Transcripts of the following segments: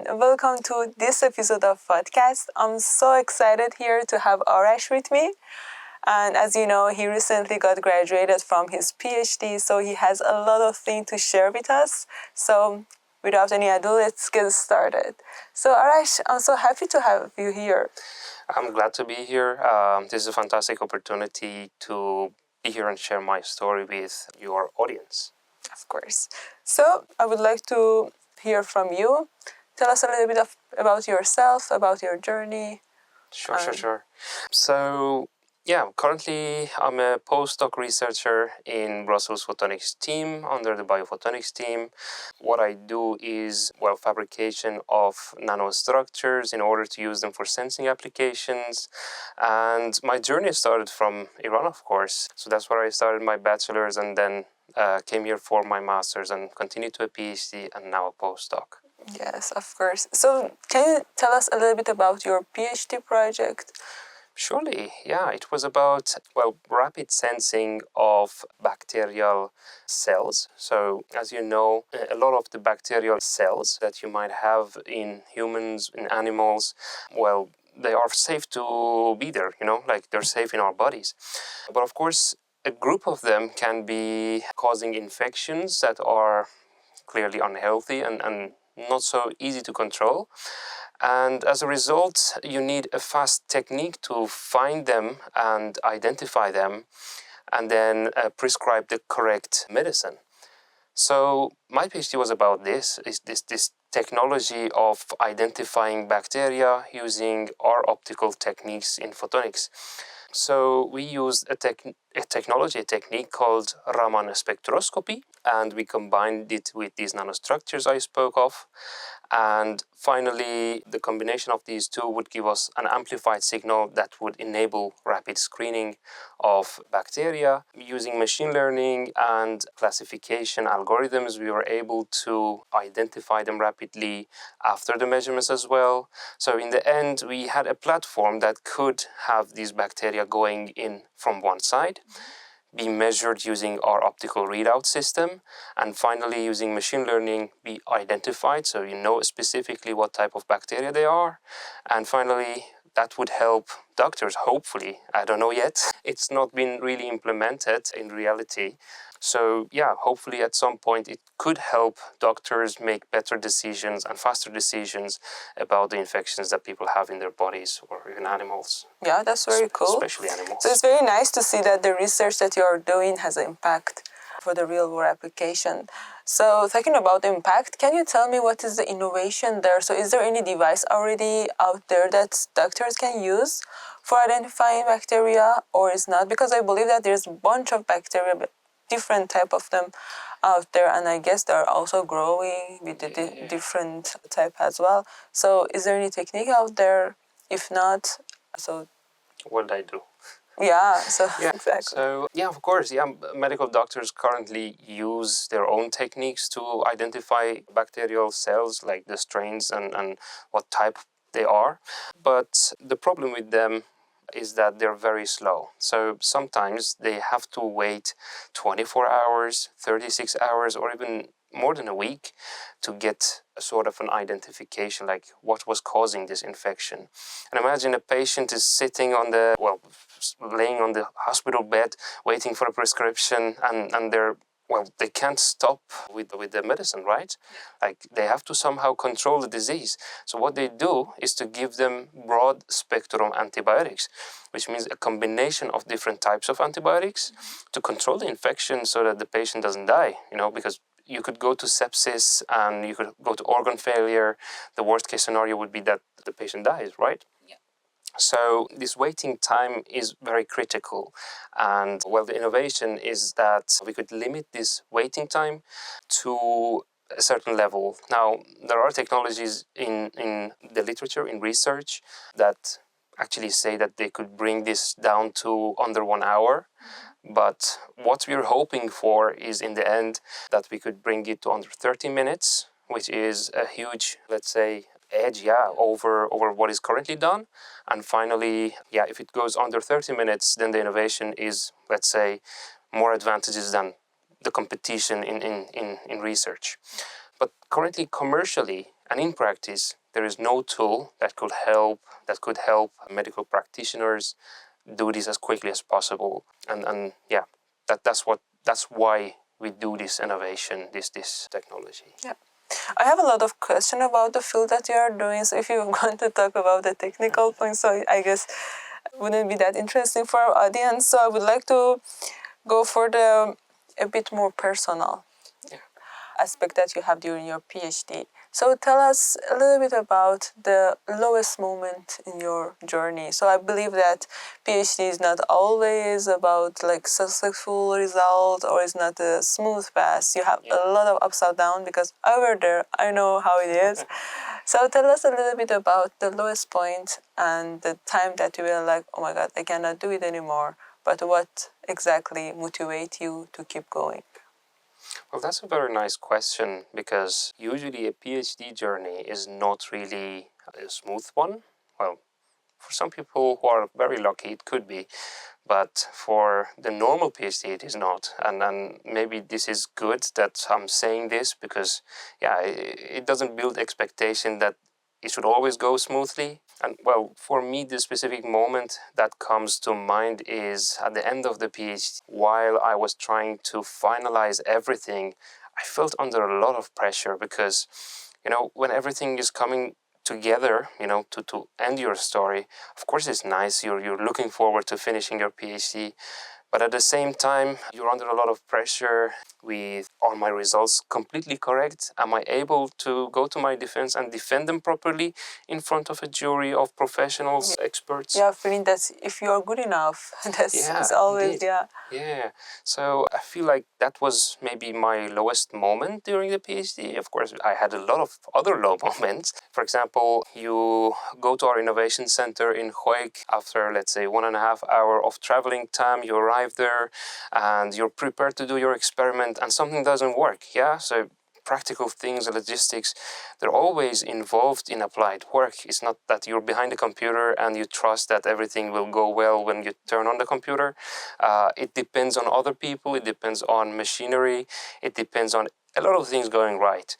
everyone. Welcome to this episode of PHOTCAST. I'm so excited here to have Arash with me. And as you know, he recently got graduated from his PhD, so he has a lot of things to share with us. So without any ado, let's get started. So Arash, I'm so happy to have you here. I'm glad to be here. This is a fantastic opportunity to be here and share my story with your audience. Of course. So I would like to hear from you. Tell us a little bit about yourself, about your journey. Sure. So, currently I'm a postdoc researcher in Brussels Photonics Team under the B-PHOTonics Team. What I do is, fabrication of nanostructures in order to use them for sensing applications. And my journey started from Iran, of course. So that's where I started my bachelor's and then came here for my master's and continued to a PhD and now a postdoc. Yes, of course. So can you tell us a little bit about your PhD project? Surely, yeah. It was about, rapid sensing of bacterial cells. So, as you know, a lot of the bacterial cells that you might have in humans, in animals, they are safe to be there, they're safe in our bodies. But of course, a group of them can be causing infections that are clearly unhealthy and not so easy to control. And as a result, you need a fast technique to find them and identify them and then prescribe the correct medicine. So my PhD was about this technology of identifying bacteria using our optical techniques in photonics. So we used a technique called Raman spectroscopy, and we combined it with these nanostructures I spoke of. And finally, the combination of these two would give us an amplified signal that would enable rapid screening of bacteria. Using machine learning and classification algorithms, we were able to identify them rapidly after the measurements as well. So in the end, we had a platform that could have these bacteria going in from one side, be measured using our optical readout system, and finally using machine learning be identified, so you know specifically what type of bacteria they are. And finally, that would help doctors, hopefully. I don't know yet. It's not been really implemented in reality. So hopefully at some point it could help doctors make better decisions and faster decisions about the infections that people have in their bodies or even animals. Yeah, that's very cool. Especially animals. So it's very nice to see that the research that you are doing has an impact for the real world application. So talking about impact, can you tell me what is the innovation there? So is there any device already out there that doctors can use for identifying bacteria or is not? Because I believe that there's a bunch of bacteria, different type of them out there, and I guess they're also growing with the different type as well. So is there any technique out there? If not, so what I do. Exactly. So, of course, medical doctors currently use their own techniques to identify bacterial cells, like the strains and what type they are. But the problem with them is that they're very slow. So sometimes they have to wait 24 hours, 36 hours, or even more than a week to get a sort of an identification, like what was causing this infection. And imagine a patient is sitting on laying on the hospital bed, waiting for a prescription, and they can't stop with the medicine, right? Like they have to somehow control the disease. So what they do is to give them broad spectrum antibiotics, which means a combination of different types of antibiotics to control the infection so that the patient doesn't die, because you could go to sepsis and you could go to organ failure. The worst case scenario would be that the patient dies, right? So this waiting time is very critical. And the innovation is that we could limit this waiting time to a certain level. Now, there are technologies in the literature, in research, that actually say that they could bring this down to under 1 hour. But what we're hoping for is in the end that we could bring it to under 30 minutes, which is a huge, let's say, edge over what is currently done. And finally, if it goes under 30 minutes, then the innovation is, let's say, more advantages than the competition in research. But currently, commercially, And in practice, there is no tool that could help medical practitioners do this as quickly as possible. And yeah, that's why we do this innovation, this technology. Yeah. I have a lot of questions about the field that you are doing. So if you want to talk about the technical points, so I guess wouldn't be that interesting for our audience. So I would like to go for the a bit more personal aspect that you have during your PhD. So tell us a little bit about the lowest moment in your journey. So I believe that PhD is not always about like successful result, or it's not a smooth path. You have a lot of ups and downs, because over there I know how it is. So tell us a little bit about the lowest point and the time that you were like, oh my God, I cannot do it anymore. But what exactly motivates you to keep going? Well, that's a very nice question, because usually a PhD journey is not really a smooth one. Well, for some people who are very lucky, it could be, but for the normal PhD, it is not. And maybe this is good that I'm saying this, because, yeah, it doesn't build expectation that it should always go smoothly. And well, for me, the specific moment that comes to mind is at the end of the PhD. While I was trying to finalize everything, I felt under a lot of pressure, because, when everything is coming together, to end your story, of course it's nice. You're looking forward to finishing your PhD. But at the same time, you're under a lot of pressure with, are my results completely correct? Am I able to go to my defense and defend them properly in front of a jury of professionals, experts? Yeah, feeling that if you're good enough, that's always, indeed. Yeah. So I feel like that was maybe my lowest moment during the PhD. Of course, I had a lot of other low moments. For example, you go to our innovation center in Goik after, let's say, 1.5 hours of traveling time. You arrive there and you're prepared to do your experiment, and something doesn't work. Yeah. So practical things, logistics, they're always involved in applied work. It's not that you're behind the computer and you trust that everything will go well when you turn on the computer. It depends on other people, it depends on machinery, it depends on a lot of things going right.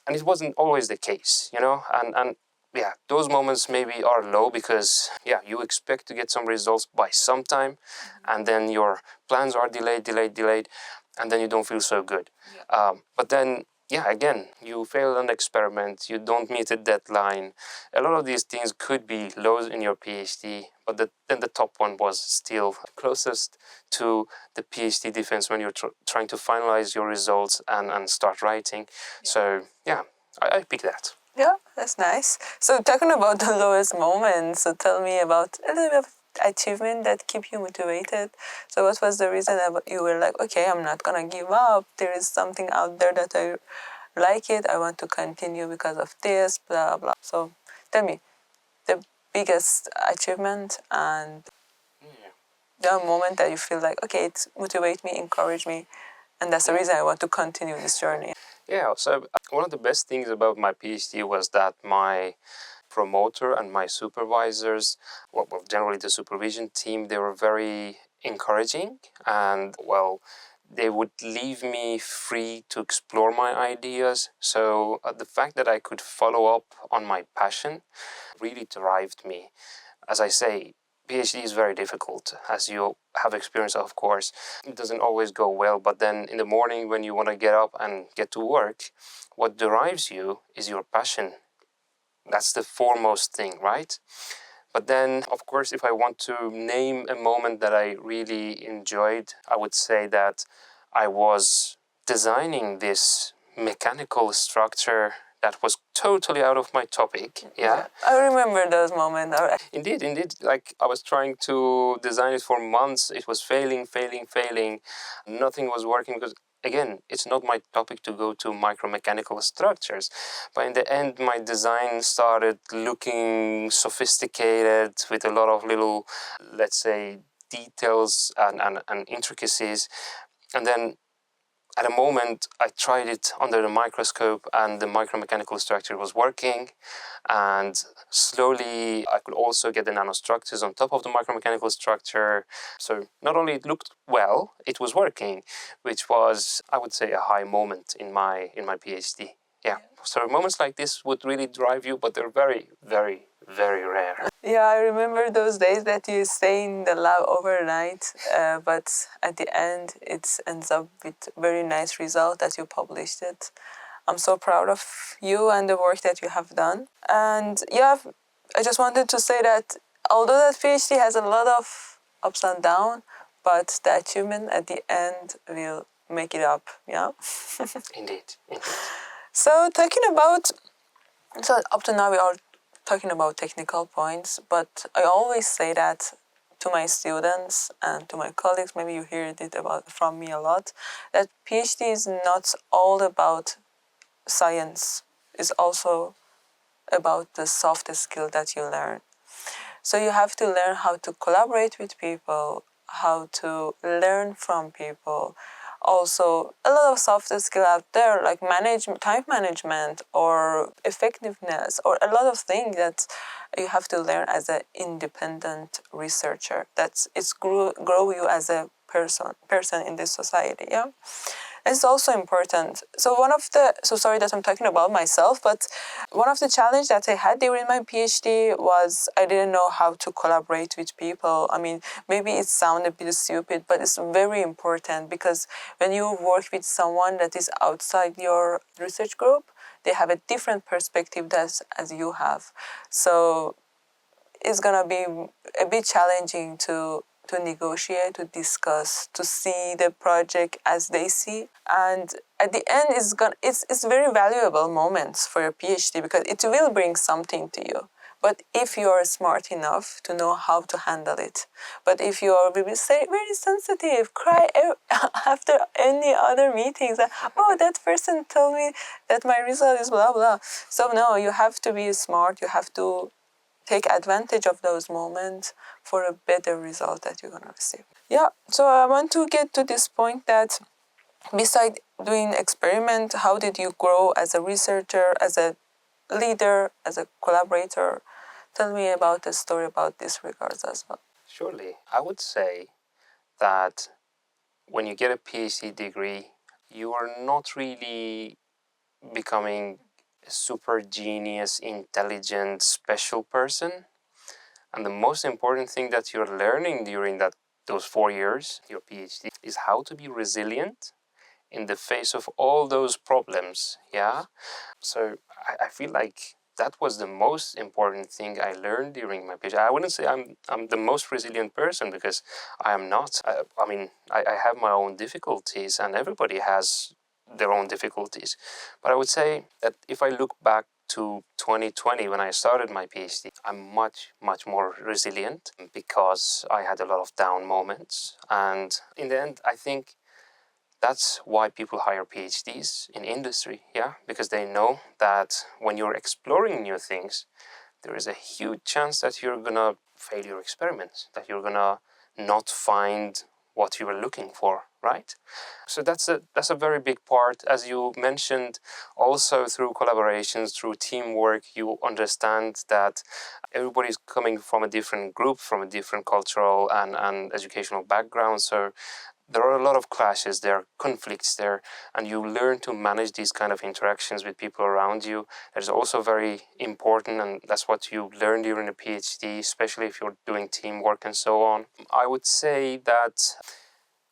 And it wasn't always the case, and yeah, those moments maybe are low, because you expect to get some results by some time, and then your plans are delayed, and then you don't feel so good. But then again, you fail an experiment, you don't meet a deadline. A lot of these things could be lows in your PhD, but then the top one was still closest to the PhD defense when you're trying to finalize your results and start writing. So I pick that. Yeah, that's nice. So talking about the lowest moments, so tell me about a little bit of achievement that keep you motivated. So what was the reason that you were like, okay, I'm not gonna give up. There is something out there that I like it. I want to continue because of this, blah, blah. So tell me the biggest achievement and the moment that you feel like, okay, it motivates me, encourage me, and that's the reason I want to continue this journey. Yeah, so one of the best things about my PhD was that my promoter and my supervisors, well, generally the supervision team, they were very encouraging, and they would leave me free to explore my ideas. So the fact that I could follow up on my passion really derived me. As I say, PhD is very difficult, as you have experience, of course. It doesn't always go well, but then in the morning when you want to get up and get to work, what drives you is your passion. That's the foremost thing, right? But then, of course, if I want to name a moment that I really enjoyed, I would say that I was designing this mechanical structure that was totally out of my topic. Yeah. I remember those moments. Indeed. Like, I was trying to design it for months. It was failing. Nothing was working, because again, it's not my topic to go to micromechanical structures. But in the end, my design started looking sophisticated with a lot of little, let's say, details and intricacies. And then at a moment, I tried it under the microscope, and the micromechanical structure was working. And slowly, I could also get the nanostructures on top of the micromechanical structure. So not only it looked well, it was working, which was, I would say, a high moment in my PhD. Yeah. So moments like this would really drive you, but they're very, very, very rare. Yeah, I remember those days that you stay in the lab overnight, but at the end it ends up with very nice result that you published it. I'm so proud of you and the work that you have done. And yeah, I just wanted to say that although that PhD has a lot of ups and downs, but the achievement at the end will make it up, yeah? Indeed, indeed. So up to now we are talking about technical points, but I always say that to my students and to my colleagues, maybe you heard it from me a lot, that PhD is not all about science, it's also about the soft skill that you learn. So you have to learn how to collaborate with people, how to learn from people. Also, a lot of soft skill out there, like time management or effectiveness, or a lot of things that you have to learn as an independent researcher. It's grow you as a person in this society. Yeah. It's also important. So sorry that I'm talking about myself, but one of the challenges that I had during my PhD was I didn't know how to collaborate with people. I mean, maybe it sounds a bit stupid, but it's very important because when you work with someone that is outside your research group, they have a different perspective as you have. So it's gonna be a bit challenging to negotiate, to discuss, to see the project as they see. And at the end, it's very valuable moments for your PhD because it will bring something to you. But if you are smart enough to know how to handle it, but if you are very sensitive, cry after any other meetings, oh, that person told me that my result is blah blah. So no, you have to be smart. You have to take advantage of those moments for a better result that you're going to receive. Yeah, so I want to get to this point that beside doing experiment, how did you grow as a researcher, as a leader, as a collaborator? Tell me about the story about this regards as well. Surely, I would say that when you get a PhD degree, you are not really becoming a super genius, intelligent, special person. And the most important thing that you're learning during those 4 years, your PhD, is how to be resilient in the face of all those problems. Yeah. So I feel like that was the most important thing I learned during my PhD. I wouldn't say I'm the most resilient person because I am not. I have my own difficulties, and everybody has their own difficulties. But I would say that if I look back to 2020 when I started my PhD, I'm much, much more resilient because I had a lot of down moments. And in the end, I think that's why people hire PhDs in industry, yeah? Because they know that when you're exploring new things, there is a huge chance that you're gonna fail your experiments, that you're gonna not find what you were looking for, right? So that's a very big part. As you mentioned, also through collaborations, through teamwork, you understand that everybody's coming from a different group, from a different cultural and educational background. So there are a lot of clashes there, conflicts there, and you learn to manage these kind of interactions with people around you. That is also very important, and that's what you learn during a PhD, especially if you're doing teamwork and so on. I would say that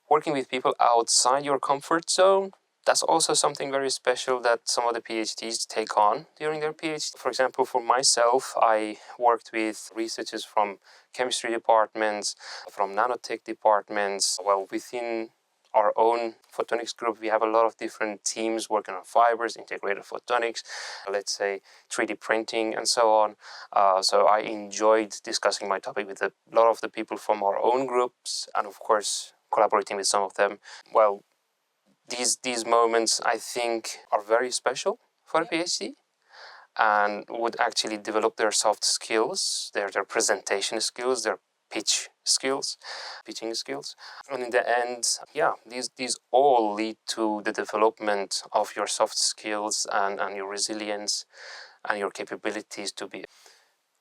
working with people outside your comfort zone, that's also something very special that some of the PhDs take on during their PhD. For example, for myself, I worked with researchers from chemistry departments, from nanotech departments. Well, within our own photonics group, we have a lot of different teams working on fibers, integrated photonics, let's say 3D printing and so on. So I enjoyed discussing my topic with a lot of the people from our own groups and of course collaborating with some of them. Well, these moments I think are very special for a PhD and would actually develop their soft skills, their presentation skills, their pitching skills. And in the end, yeah, these all lead to the development of your soft skills and your resilience and your capabilities to be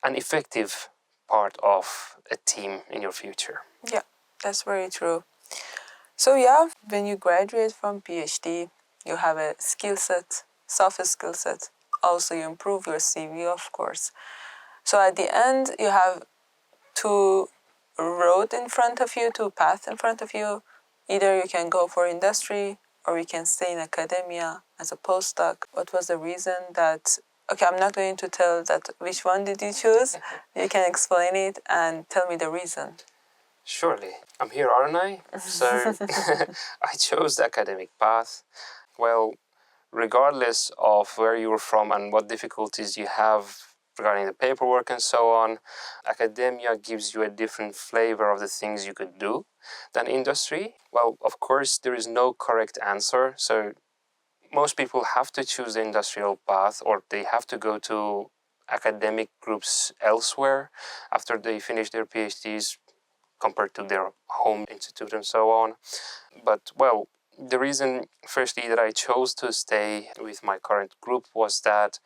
an effective part of a team in your future. Yeah, that's very true. So yeah, when you graduate from PhD, you have a skill set, soft skill set, also you improve your CV, of course. So at the end, you have two road in front of you, two paths in front of you. Either you can go for industry or you can stay in academia as a postdoc. What was the reason that, okay, I'm not going to tell that which one did you choose. You can explain it and tell me the reason. Surely. I'm here, aren't I? So I chose the academic path. Well, regardless of where you're from and what difficulties you have regarding the paperwork and so on, academia gives you a different flavor of the things you could do than industry. Well, of course, there is no correct answer. So most people have to choose the industrial path, or they have to go to academic groups elsewhere after they finish their PhDs compared to their home institute and so on. But, well, the reason, firstly, that I chose to stay with my current group was that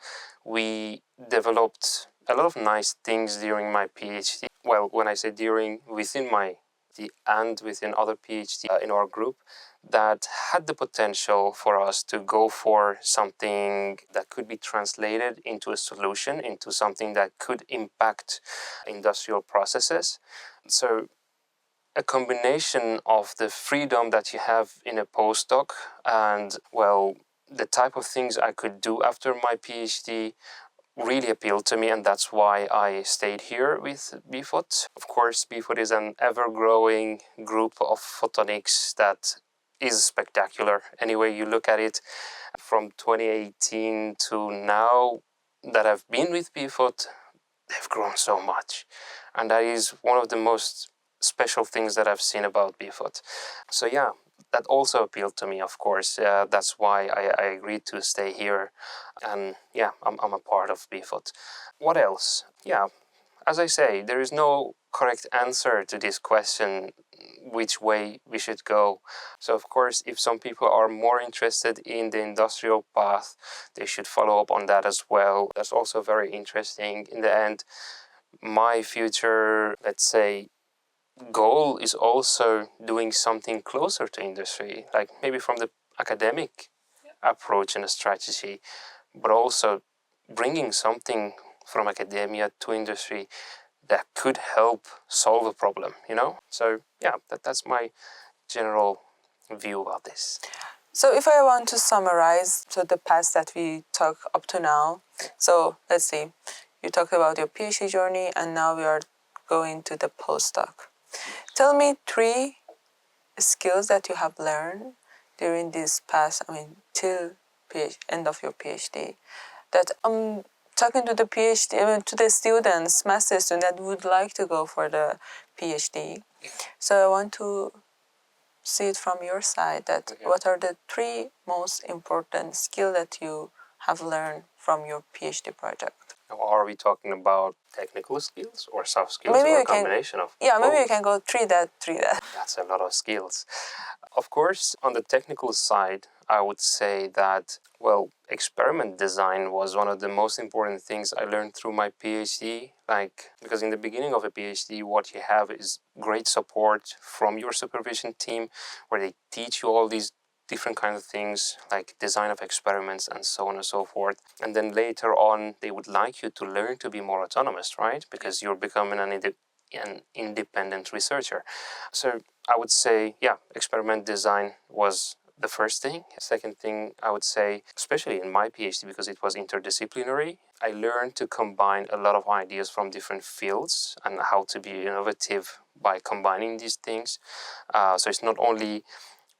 we developed a lot of nice things during my PhD. Well, when I say during, within my PhD and within other PhD in our group, that had the potential for us to go for something that could be translated into a solution, into something that could impact industrial processes. So a combination of the freedom that you have in a postdoc and, well, the type of things I could do after my PhD really appealed to me, and that's why I stayed here with B-PHOT. Of course, B-PHOT is an ever-growing group of photonics that is spectacular. Any way you look at it, from 2018 to now that I've been with B-PHOT, they've grown so much. And that is one of the most special things that I've seen about B-PHOT. So yeah, that also appealed to me, of course. That's why I agreed to stay here. And yeah, I'm a part of B-PHOT. What else? Yeah, as I say, there is no correct answer to this question, which way we should go. So of course, if some people are more interested in the industrial path, they should follow up on that as well. That's also very interesting. In the end, my future, let's say, goal is also doing something closer to industry, like maybe from the academic approach and a strategy, but also bringing something from academia to industry that could help solve a problem, you know? So yeah, that's my general view about this. So if I want to summarize the past that we talked up to now, so let's see, you talked about your PhD journey and now we are going to the postdoc. Tell me 3 skills that you have learned during this past, till end of your PhD, that I'm talking to the PhD, to the students, master students that would like to go for the PhD. So I want to see it from your side, that what are the 3 most important skills that you have learned from your PhD project? Now, are we talking about technical skills or soft skills, Maybe or you a combination of maybe both? you can go 3 that. That's a lot of skills. Of course, on the technical side, I would say that, well, experiment design was one of the most important things I learned through my PhD. Because in the beginning of a PhD, what you have is great support from your supervision team, where they teach you all these different kinds of things, like design of experiments and so on and so forth. And then later on, they would like you to learn to be more autonomous, right? Because you're becoming an independent researcher. So I would say, yeah, experiment design was the first thing. Second thing, I would say, especially in my PhD, because it was interdisciplinary, I learned to combine a lot of ideas from different fields and how to be innovative by combining these things. So it's not only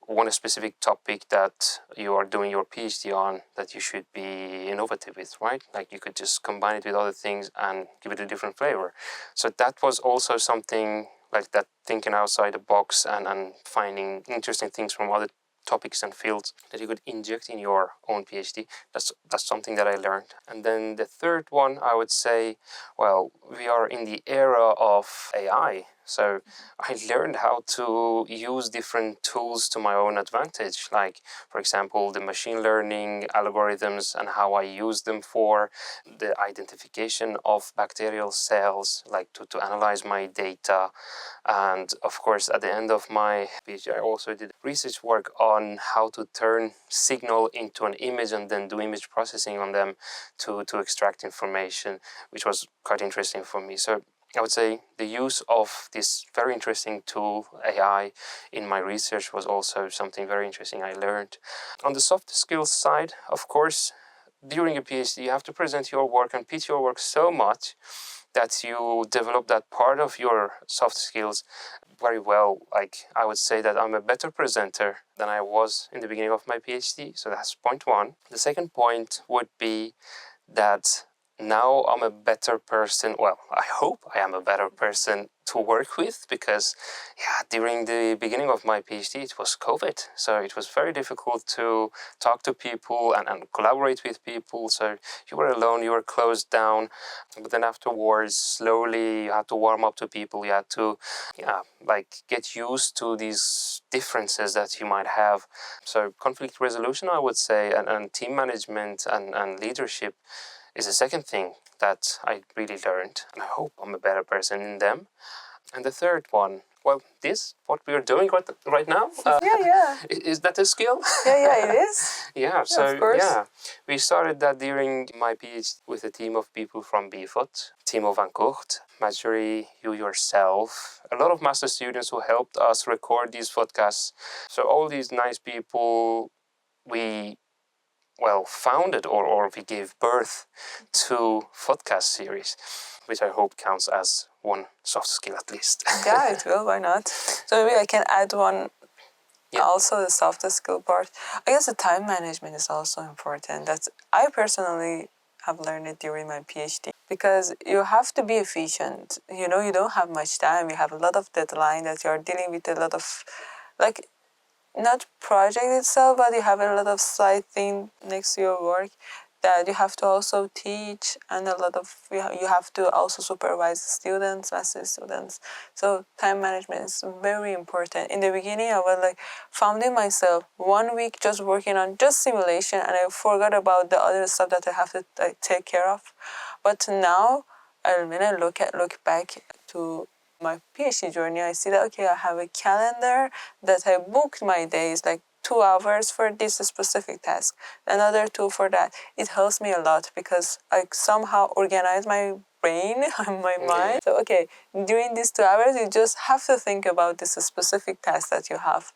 one specific topic that you are doing your PhD on that you should be innovative with, right? Like you could just combine it with other things and give it a different flavor. So that was also something like that, thinking outside the box and finding interesting things from other topics and fields that you could inject in your own PhD. That's something that I learned. And then the third one, I would say, well, we are in the era of AI. So I learned how to use different tools to my own advantage, like, for example, the machine learning algorithms and how I use them for the identification of bacterial cells, like to analyze my data. And of course, at the end of my PhD, I also did research work on how to turn signal into an image and then do image processing on them to extract information, which was quite interesting for me. So I would say the use of this very interesting tool, AI, in my research was also something very interesting I learned. On the soft skills side, of course, during a PhD, you have to present your work and pitch your work so much that you develop that part of your soft skills very well. Like, I would say that I'm a better presenter than I was in the beginning of my PhD. So that's point one. The second point would be that now I'm a better person. Well, I hope I am a better person to work with, because during the beginning of my PhD, it was COVID. So it was very difficult to talk to people and collaborate with people. So you were alone, you were closed down. But then afterwards, slowly, you had to warm up to people. You had to, get used to these differences that you might have. So conflict resolution, I would say, and team management and leadership is the second thing that I really learned, and I hope I'm a better person in them. And the third one, well, what we are doing right now, is that a skill? Yeah, it is. So of course. we started that during my PhD with a team of people from B-PHOT, Timo van Kocht, Marjorie, you yourself, a lot of master students who helped us record these podcasts. So all these nice people, we founded or we gave birth to PHOTCAST series, which I hope counts as one soft skill at least. Yeah, it will. Why not? So maybe I can add one. Yeah. Also, the softer skill part. I guess the time management is also important. I personally have learned it during my PhD, because you have to be efficient. You don't have much time. You have a lot of deadline that you're dealing with, a lot of, like, not project itself, but you have a lot of side thing next to your work that you have to also teach, and a lot of you have to also supervise students, master students. So time management is very important. In the beginning, I was founding myself 1 week just working on just simulation, and I forgot about the other stuff that I have to take care of. But now, when I look back to my PhD journey, I see that, okay, I have a calendar that I booked my days, like 2 hours for this specific task, another 2 for that. It helps me a lot because I somehow organize my brain and my mind. So, okay, during these 2 hours, you just have to think about this specific task that you have.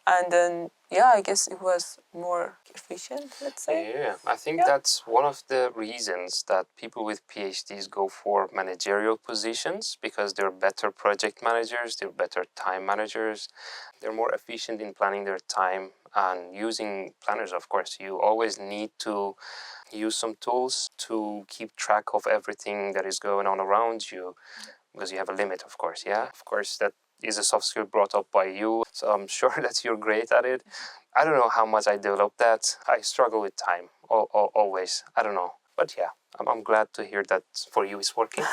And then, I guess it was more efficient, let's say. Yeah, I think that's one of the reasons that people with PhDs go for managerial positions, because they're better project managers, they're better time managers, they're more efficient in planning their time and using planners. Of course, you always need to use some tools to keep track of everything that is going on around you, because you have a limit, of course. Of course, that is a soft skill brought up by you, so I'm sure that you're great at it. I don't know how much I developed that. I struggle with time, always. I don't know. But I'm glad to hear that for you it's working.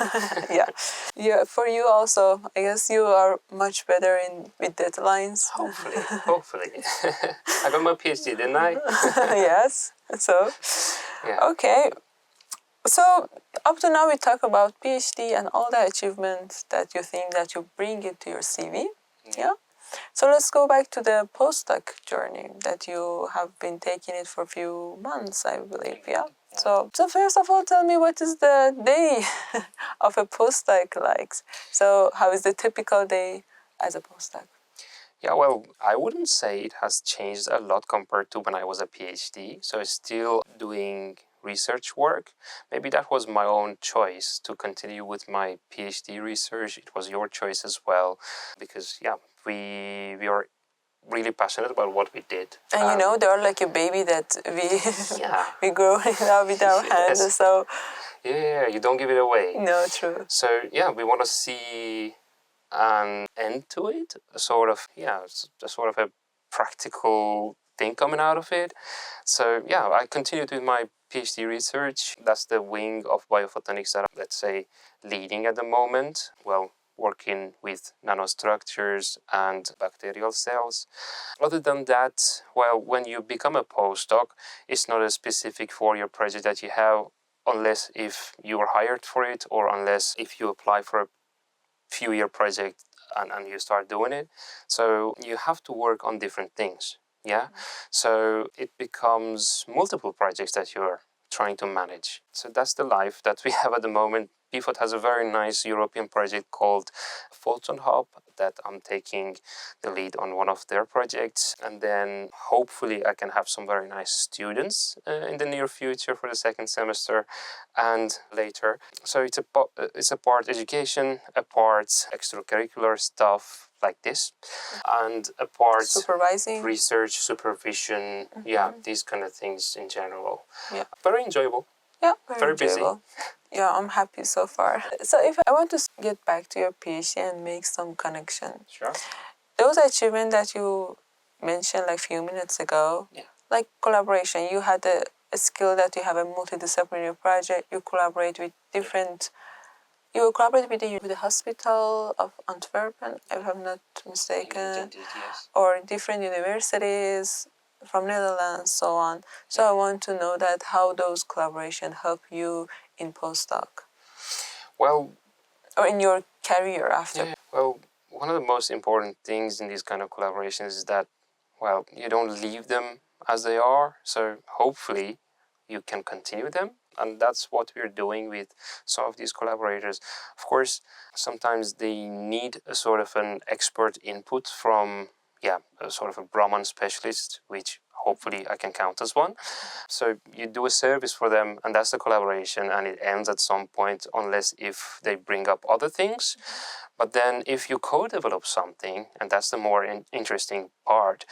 Yeah, for you also, I guess you are much better with deadlines. Hopefully. I got my PhD, didn't I? Yes, so, okay. So, up to now we talk about PhD and all the achievements that you think that you bring into your CV. Yeah. So let's go back to the postdoc journey that you have been taking it for a few months, I believe. Yeah. So first of all, tell me, what is the day of a postdoc like? So how is the typical day as a postdoc? Yeah, well, I wouldn't say it has changed a lot compared to when I was a PhD. So still doing research work. Maybe that was my own choice to continue with my PhD research. It was your choice as well, because we are really passionate about what we did. And they're like a baby that we grow up with our hands. So you don't give it away. No, true. So we want to see an end to it, a sort of a practical thing coming out of it. So I continued with my PhD research. That's the wing of biophotonics that I'm, let's say, leading at the moment. Well, working with nanostructures and bacterial cells. Other than that, well, when you become a postdoc, it's not a specific 4-year project that you have, unless if you are hired for it, or unless if you apply for a few-year project and you start doing it. So you have to work on different things. Yeah. So it becomes multiple projects that you're trying to manage. So that's the life that we have at the moment. B-PHOT has a very nice European project called Photon Hub that I'm taking the lead on one of their projects. And then hopefully I can have some very nice students in the near future for the second semester and later. So it's a part education, a part extracurricular stuff like this, and a part Supervising. research, supervision, yeah, these kind of things in general. Yeah. Very enjoyable. Yeah, Very busy. enjoyable. Yeah, I'm happy so far. So if I want to get back to your PhD and make some connection, Sure. those achievements that you mentioned like a few minutes ago, like collaboration, you had a skill that you have a multidisciplinary project, you collaborate with different, you collaborate with the hospital of Antwerp, if I'm not mistaken, Yes. or different universities from Netherlands, so on. So I want to know that how those collaborations help you in postdoc. Well, or in your career after. yeah, well, one of the most important things in these kind of collaborations is that, well, you don't leave them as they are. So hopefully you can continue them. And that's what we're doing with some of these collaborators. Of course, sometimes they need a sort of an expert input from, a sort of a Raman specialist, which hopefully I can count as one. So you do a service for them, and that's the collaboration, and it ends at some point, unless if they bring up other things. But then if you co-develop something, and that's the more interesting part,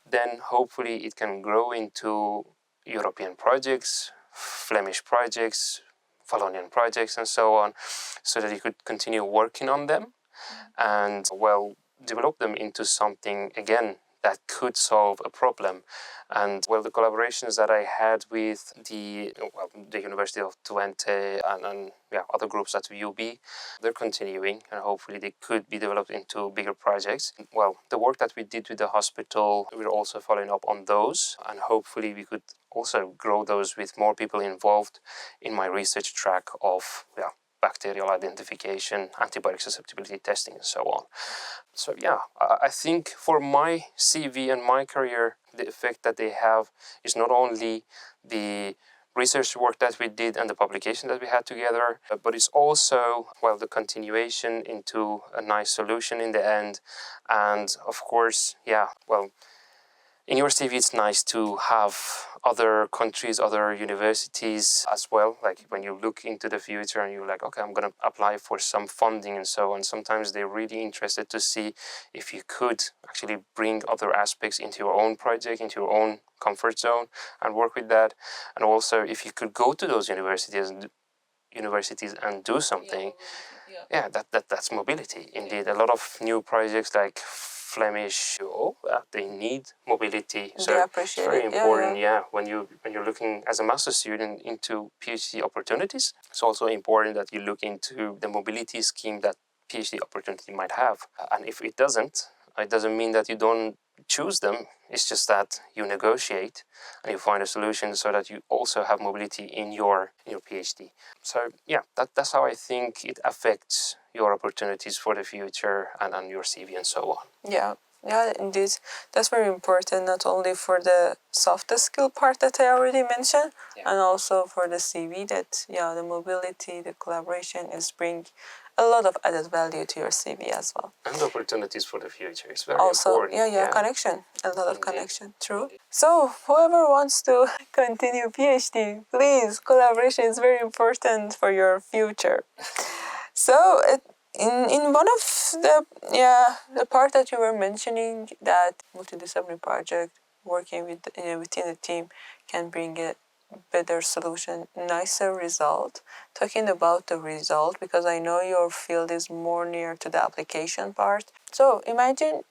then hopefully it can grow into European projects, Flemish projects, Wallonian projects, and so on, so that you could continue working on them and, well, develop them into something, again, that could solve a problem. And, well, the collaborations that I had with the University of Twente and other groups at UB, they're continuing, and hopefully they could be developed into bigger projects. Well, the work that we did with the hospital, we're also following up on those, and hopefully we could also grow those with more people involved in my research track of bacterial identification, antibiotic susceptibility testing, and so on. So I think for my CV and my career, the effect that they have is not only the research work that we did and the publication that we had together, but it's also, well, the continuation into a nice solution in the end. And of course, in your CV, it's nice to have other countries, other universities as well. Like when you look into the future and you're like, okay, I'm going to apply for some funding and so on. Sometimes they're really interested to see if you could actually bring other aspects into your own project, into your own comfort zone and work with that. And also if you could go to those universities and do something. That's mobility. Indeed, a lot of new projects like Flemish, they need mobility. So they appreciate it's very it. important. When you're looking as a master student into PhD opportunities, it's also important that you look into the mobility scheme that PhD opportunity might have. And if it doesn't mean that you don't choose them. It's just that you negotiate and you find a solution so that you also have mobility in your PhD. So that's how I think it affects your opportunities for the future and your CV and so on. Yeah, indeed. That's very important, not only for the soft skill part that I already mentioned, and also for the CV that, the mobility, the collaboration is bring a lot of added value to your CV as well. And opportunities for the future. It's very also, important. Connection. A lot of Indeed. connection. True. So, whoever wants to continue PhD, please, collaboration is very important for your future. So, in one of the part that you were mentioning, that multidisciplinary project working within a team can bring a better solution, nicer result. Talking about the result, because I know your field is more near to the application part. So imagine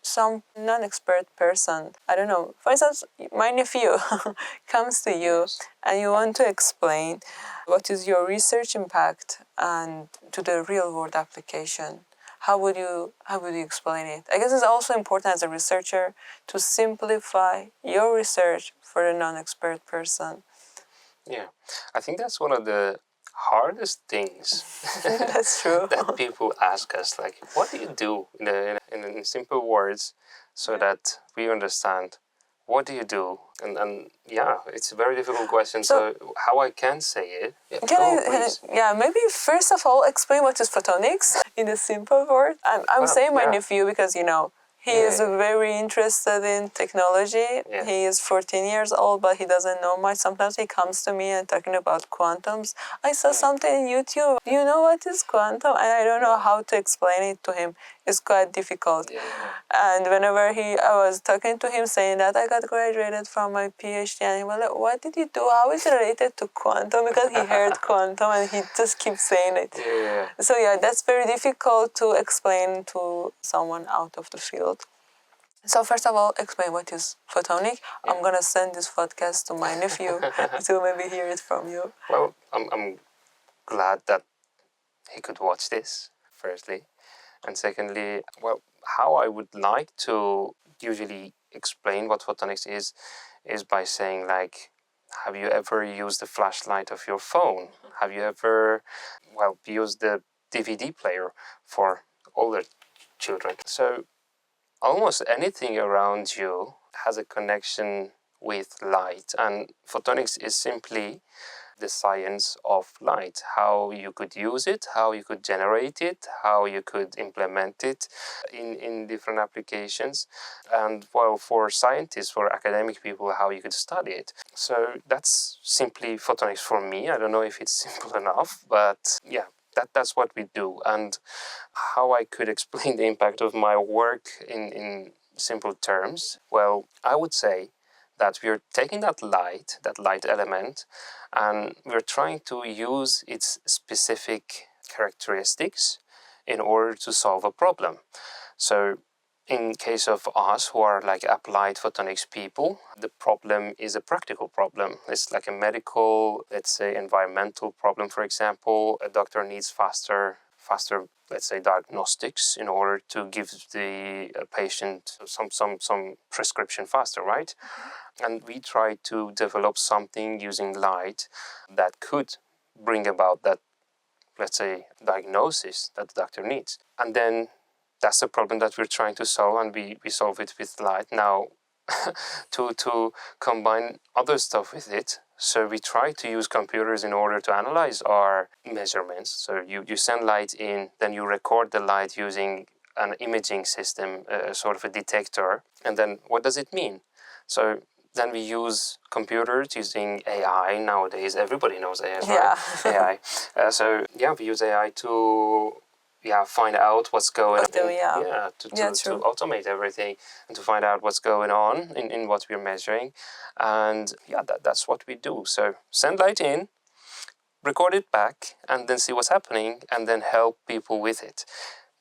some non-expert person, I don't know, for instance, my nephew comes to you and you want to explain what is your research impact and to the real world application. how would you explain it? I guess it's also important as a researcher to simplify your research for a non-expert person. Yeah, I think that's one of the hardest things That's true. that people ask us. Like, what do you do in simple words so that we understand? What do you do? And yeah, it's a very difficult question. So how I can say it? Yeah, please. Maybe first of all explain what is photonics in a simple word. I'm saying my nephew because he is very interested in technology. Yeah. He is 14 years old, but he doesn't know much. Sometimes he comes to me and talking about quantums. I saw something in YouTube. Do you know what is quantum? And I don't know how to explain it to him. It's quite difficult. Yeah. And whenever I was talking to him saying that I got graduated from my PhD, and he was like, what did you do? How is it related to quantum? Because he heard quantum and he just keeps saying it. Yeah. So that's very difficult to explain to someone out of the field. So first of all, explain what is photonic. Yeah. I'm gonna send this podcast to my nephew to maybe hear it from you. Well, I'm glad that he could watch this, firstly. And secondly, well, how I would like to usually explain what photonics is by saying, like, have you ever used the flashlight of your phone? Have you ever, used the DVD player for older children? So almost anything around you has a connection with light, and photonics is simply the science of light, how you could use it, how you could generate it, how you could implement it in different applications, and for scientists, for academic people, how you could study it. So that's simply photonics for me. I don't know if it's simple enough, but yeah, that's what we do. And how I could explain the impact of my work in simple terms, well, I would say that we're taking that light element, and we're trying to use its specific characteristics in order to solve a problem. So in case of us who are like applied photonics people, the problem is a practical problem. It's like a medical, let's say environmental problem, for example. A doctor needs faster, let's say, diagnostics in order to give the patient some prescription faster, right? And we try to develop something using light that could bring about that, let's say, diagnosis that the doctor needs. And then that's the problem that we're trying to solve, and we solve it with light. Now, to combine other stuff with it, so we try to use computers in order to analyze our measurements. So you send light in, then you record the light using an imaging system, sort of a detector. And then what does it mean? So then we use computers using AI nowadays. Everybody knows AI, right? AI. We use AI to find out what's going on. To automate everything and to find out what's going on in what we're measuring. And that's what we do. So send light in, record it back, and then see what's happening, and then help people with it.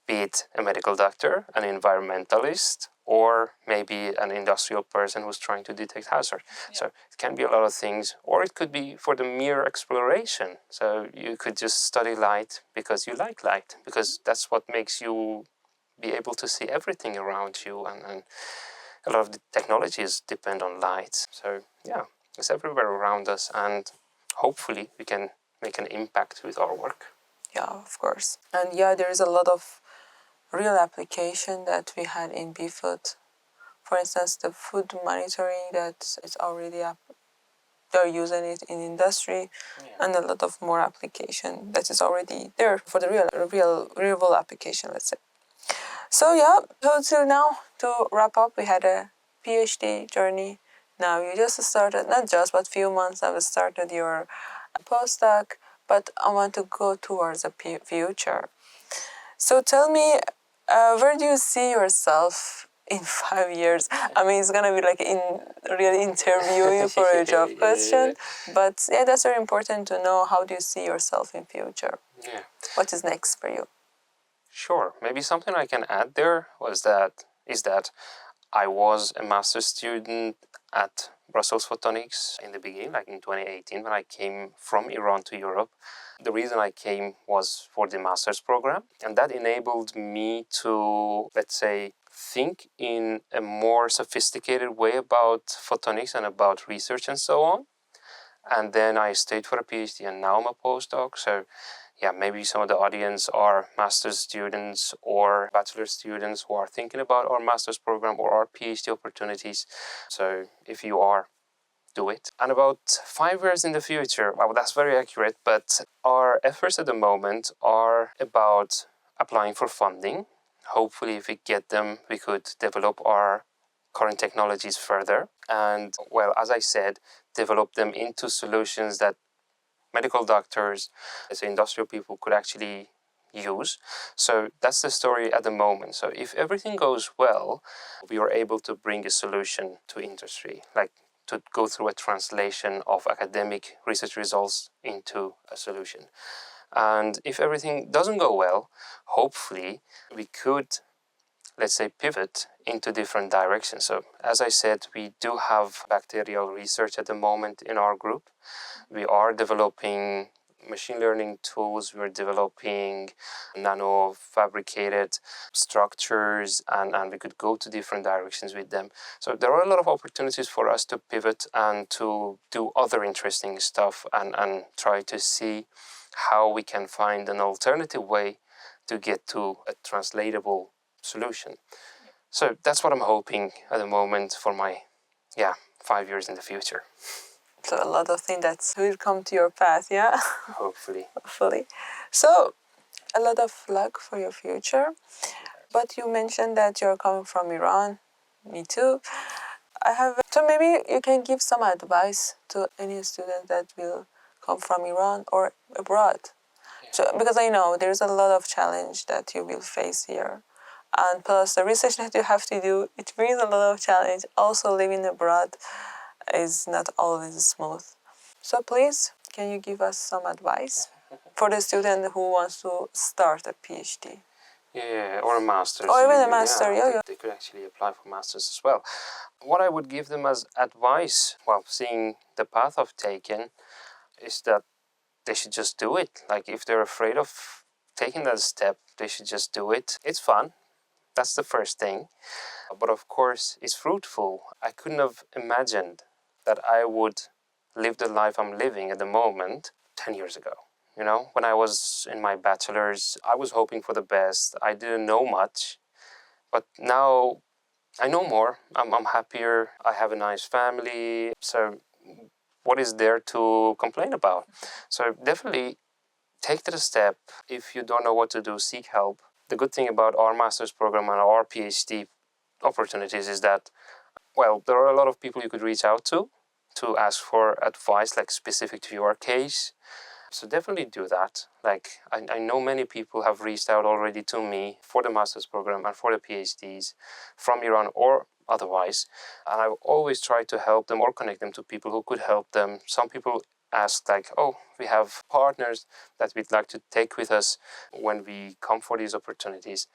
Be it a medical doctor, an environmentalist, or maybe an industrial person who's trying to detect hazard. Yeah. So it can be a lot of things, or it could be for the mere exploration. So you could just study light because you like light, because that's what makes you be able to see everything around you, and a lot of the technologies depend on light. So it's everywhere around us, and hopefully we can make an impact with our work. Yeah, of course. And there is a lot of real application that we had in B-PHOT. For instance, the food monitoring that is already up. They're using it in industry, and a lot of more application that is already there for the real application, let's say. So till now, to wrap up, we had a PhD journey. Now you just started, not just, but few months have started your postdoc, but I want to go towards the future. So tell me, where do you see yourself in 5 years? I mean, it's gonna be like in really interviewing for a job question, but that's very important to know. How do you see yourself in future? Yeah. What is next for you? Sure. Maybe something I can add there is that I was a master's student at Brussels Photonics in the beginning, like in 2018, when I came from Iran to Europe. The reason I came was for the master's program, and that enabled me to, let's say, think in a more sophisticated way about photonics and about research and so on. And then I stayed for a PhD, and now I'm a postdoc. So yeah, maybe some of the audience are master's students or bachelor students who are thinking about our master's program or our PhD opportunities. So if you are, do it. And about 5 years in the future, well, that's very accurate, but our efforts at the moment are about applying for funding. Hopefully, if we get them, we could develop our current technologies further. And, well, as I said, develop them into solutions that medical doctors, as industrial people, could actually use. So that's the story at the moment. So if everything goes well, we are able to bring a solution to industry, like to go through a translation of academic research results into a solution. And if everything doesn't go well, hopefully we could, let's say, pivot into different directions. So as I said, we do have bacterial research at the moment in our group. We are developing machine learning tools, we're developing nano fabricated structures, and we could go to different directions with them. So there are a lot of opportunities for us to pivot and to do other interesting stuff and try to see how we can find an alternative way to get to a translatable solution. So that's what I'm hoping at the moment for my 5 years in the future. So a lot of things that will come to your path, yeah? Hopefully. Hopefully. So a lot of luck for your future. But you mentioned that you're coming from Iran. Me too. So maybe you can give some advice to any student that will come from Iran or abroad. So, because I know there's a lot of challenge that you will face here. And plus the research that you have to do, it brings a lot of challenge. Also living abroad is not always smooth. So please, can you give us some advice for the student who wants to start a PhD? Yeah, or a master's. Or even a master, yeah. They could actually apply for masters as well. What I would give them as advice, well, seeing the path I've taken, is that they should just do it. Like, if they're afraid of taking that step, they should just do it. It's fun. That's the first thing. But of course, it's fruitful. I couldn't have imagined that I would live the life I'm living at the moment 10 years ago. You know, when I was in my bachelor's, I was hoping for the best. I didn't know much, but now I know more. I'm happier. I have a nice family. So what is there to complain about? So definitely take that step. If you don't know what to do, seek help. The good thing about our master's program and our PhD opportunities is that, well, there are a lot of people you could reach out to ask for advice, like specific to your case. So definitely do that. Like, I know many people have reached out already to me for the master's program and for the PhDs from Iran or otherwise. And I always try to help them or connect them to people who could help them. Some people ask, like, oh, we have partners that we'd like to take with us when we come for these opportunities.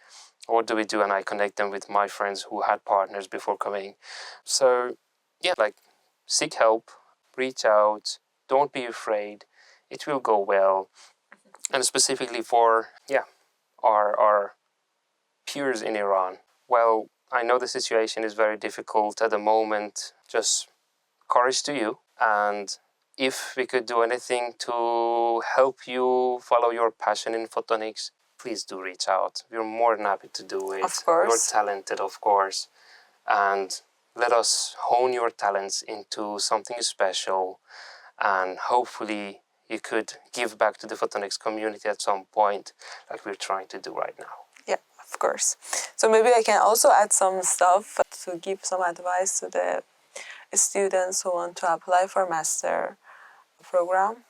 What do we do? And I connect them with my friends who had partners before coming. So yeah, like, seek help, reach out, don't be afraid. It will go well. And specifically for our peers in Iran, well, I know the situation is very difficult at the moment. Just courage to you. And if we could do anything to help you follow your passion in photonics, please do reach out. We're more than happy to do it. Of course. You're talented, of course. And let us hone your talents into something special. And hopefully you could give back to the photonics community at some point, like we're trying to do right now. Yeah, of course. So maybe I can also add some stuff to give some advice to the students who want to apply for a master program.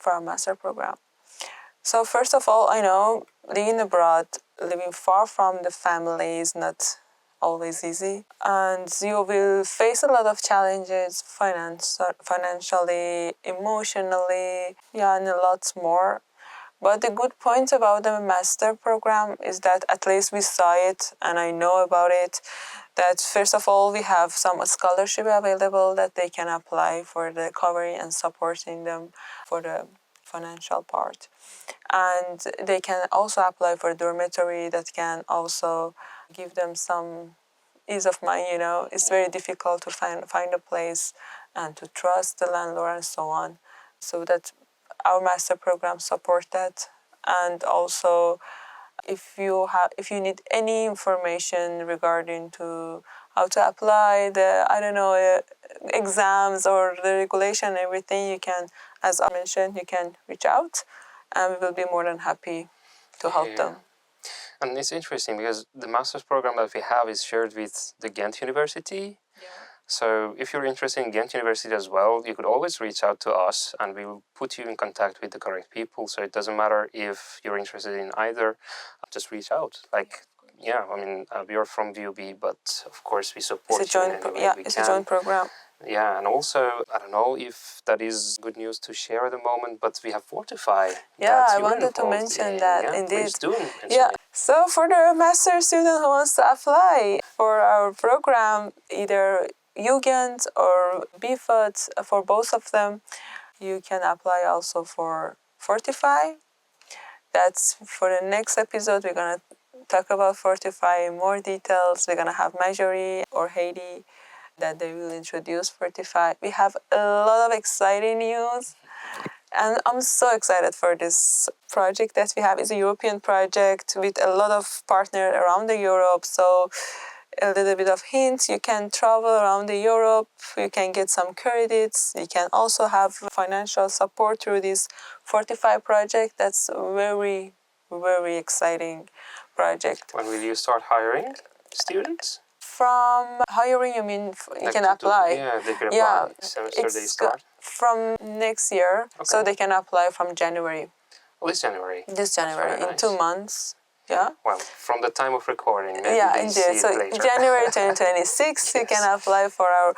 So first of all, I know living abroad, living far from the family is not always easy, and you will face a lot of challenges financially, emotionally, and a lot more. But the good point about the master program is that at least we saw it, and I know about it, that first of all we have some scholarship available that they can apply for the covering and supporting them for the financial part, and they can also apply for dormitory that can also give them some ease of mind. It's very difficult to find a place and to trust the landlord and so on, so that our master program support that. And also if you need any information regarding to how to apply the exams or the regulation and everything, you can, as I mentioned, you can reach out and we will be more than happy to help them. And it's interesting because the master's program that we have is shared with the Ghent University. So if you're interested in Ghent University as well, you could always reach out to us and we will put you in contact with the correct people. So it doesn't matter if you're interested in either, just reach out. We are from VUB, but of course we support it's a joint you in any way we it's can. a joint program. Yeah, and also, I don't know if that is good news to share at the moment, but we have Fortify. Yeah, I wanted to mention that, indeed. Please do mention it. So for the master student who wants to apply for our program, either UGent or B-PHOT, for both of them, you can apply also for Fortify. That's for the next episode. We're going to talk about Fortify in more details. We're going to have Marjorie or Haiti that they will introduce Fortify. We have a lot of exciting news. And I'm so excited for this project that we have. It's a European project with a lot of partners around the Europe. So a little bit of hints, you can travel around the Europe, you can get some credits, you can also have financial support through this Fortify project. That's a very, very exciting project. When will you start hiring students? From hiring, you mean you can apply? They can apply. Semester they start? From next year, so they can apply from January. This January? This January, in 2 months. Yeah. Well, from the time of recording, maybe they indeed. see So it later. January 2026, you can apply for our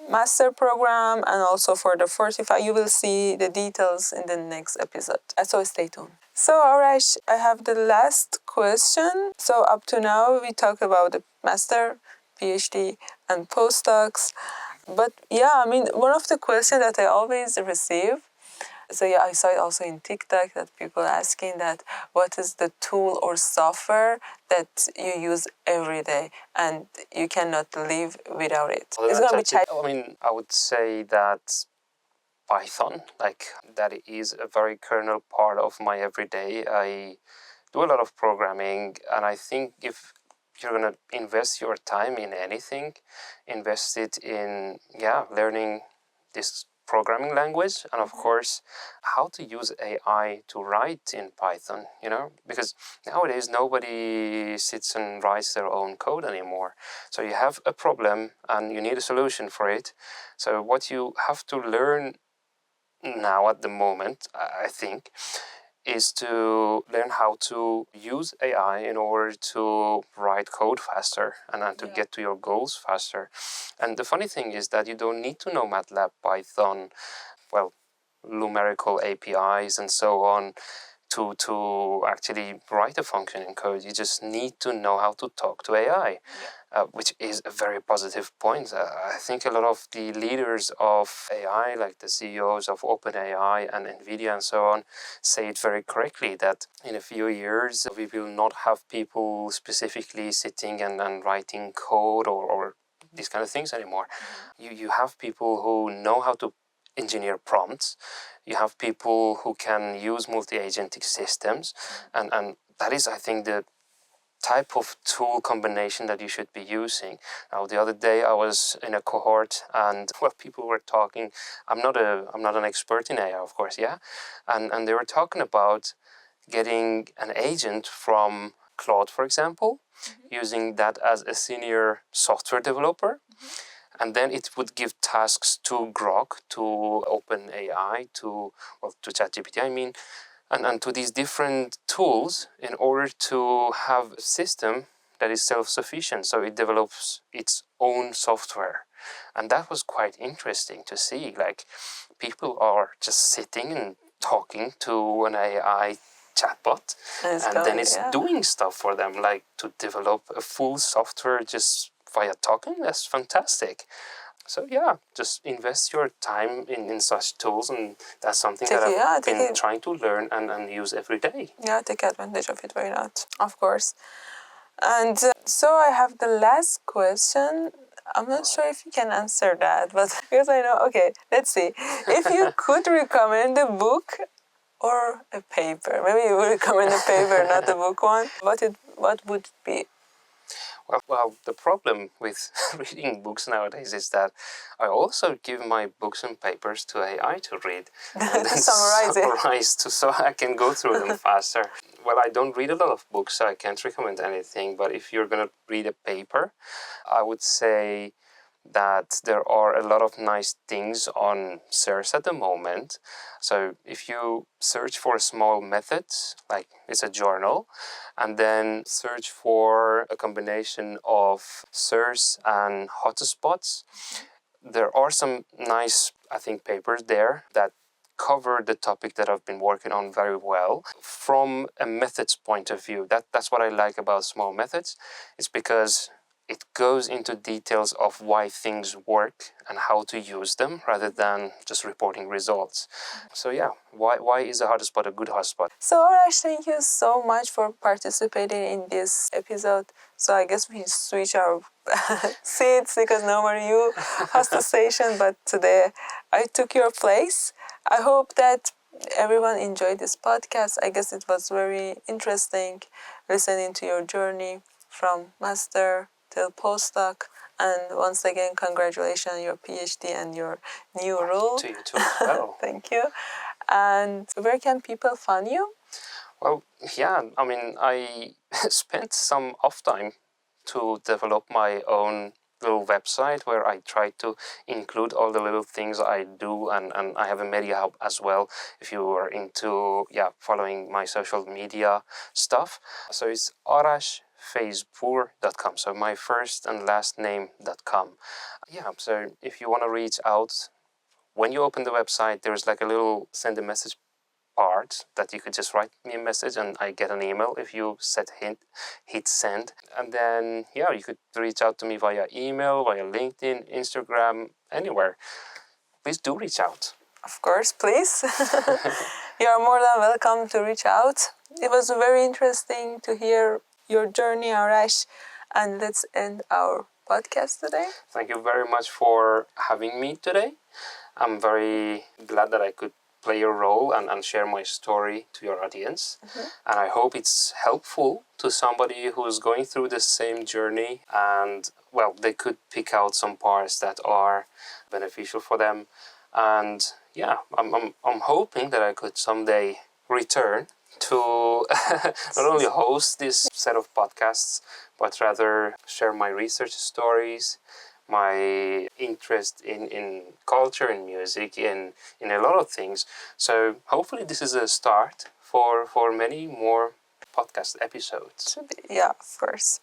master program and also for the Fortify. You will see the details in the next episode. So stay tuned. So Arash, I have the last question. So up to now, we talk about the master, PhD, and postdocs. But one of the questions that I always receive, I saw it also in TikTok that people asking that what is the tool or software that you use every day and you cannot live without it. It's going to be I would say that Python, that is a very kernel part of my everyday. I do a lot of programming, and I think if you're going to invest your time in anything, invest it in learning this programming language, and of course how to use AI to write in Python, because nowadays nobody sits and writes their own code anymore. So you have a problem and you need a solution for it. So what you have to learn now at the moment, I think, is to learn how to use AI in order to write code faster and to get to your goals faster. And the funny thing is that you don't need to know MATLAB, Python, numerical APIs and so on to actually write a function in code. You just need to know how to talk to AI, which is a very positive point. I think a lot of the leaders of AI, like the CEOs of OpenAI and NVIDIA and so on, say it very correctly that in a few years we will not have people specifically sitting and writing code or these kind of things anymore. You have people who know how to engineer prompts. You have people who can use multi-agentic systems, and that is, I think, the type of tool combination that you should be using. Now, the other day I was in a cohort and people were talking. I'm not an expert in AI, of course, and they were talking about getting an agent from Claude, for example, using that as a senior software developer. And then it would give tasks to Grok, to OpenAI, to ChatGPT, and to these different tools in order to have a system that is self-sufficient. So it develops its own software. And that was quite interesting to see. People are just sitting and talking to an AI chatbot, and then it's doing stuff for them, like to develop a full software just via talking, that's fantastic. So yeah, just invest your time in such tools, and that's something that I've been trying to learn and use every day. Yeah, take advantage of it, why not? Of course. And so I have the last question. I'm not sure if you can answer that, but because I know, okay, let's see. If you could recommend a book or a paper, maybe you would recommend a paper, not a book one, what would it be? Well, the problem with reading books nowadays is that I also give my books and papers to AI to read and then summarize so I can go through them faster. Well, I don't read a lot of books, so I can't recommend anything. But if you're going to read a paper, I would say that there are a lot of nice things on search at the moment. So if you search for small methods, like it's a journal, and then search for a combination of search and hotspots, there are some nice, I think, papers there that cover the topic that I've been working on very well from a methods point of view. That's what I like about small methods. It's because it goes into details of why things work and how to use them rather than just reporting results. So yeah, why is a hotspot a good hotspot? So Arash, thank you so much for participating in this episode. So I guess we switch our seats because normally you host the station, but today I took your place. I hope that everyone enjoyed this podcast. I guess it was very interesting listening to your journey from master till postdoc, and once again congratulations on your PhD and your new role. To you too as well. Thank you. And where can people find you? Well, yeah, I mean, I spent some off time to develop my own little website where I try to include all the little things I do, and I have a media hub as well if you are into following my social media stuff. So it's arashfacebour.com, so my first and last name.com. Yeah, so if you want to reach out, when you open the website, there's like a little send a message part that you could just write me a message and I get an email if you hit send. And then you could reach out to me via email, via LinkedIn, Instagram, anywhere. Please do reach out. Of course, please. You are more than welcome to reach out. It was very interesting to hear your journey, Arash. And let's end our podcast today. Thank you very much for having me today. I'm very glad that I could play a role and share my story to your audience. And I hope it's helpful to somebody who's going through the same journey, and they could pick out some parts that are beneficial for them. And I'm hoping that I could someday return to not only host this set of podcasts, but rather share my research stories, my interest in culture, in music, in a lot of things. So hopefully this is a start for many more podcast episodes. Yeah, of course.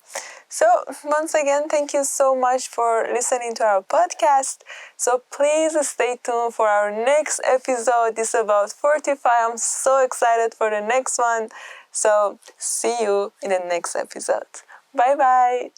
So once again, thank you so much for listening to our podcast. So please stay tuned for our next episode. This is about 45. I'm so excited for the next one. So see you in the next episode. Bye bye.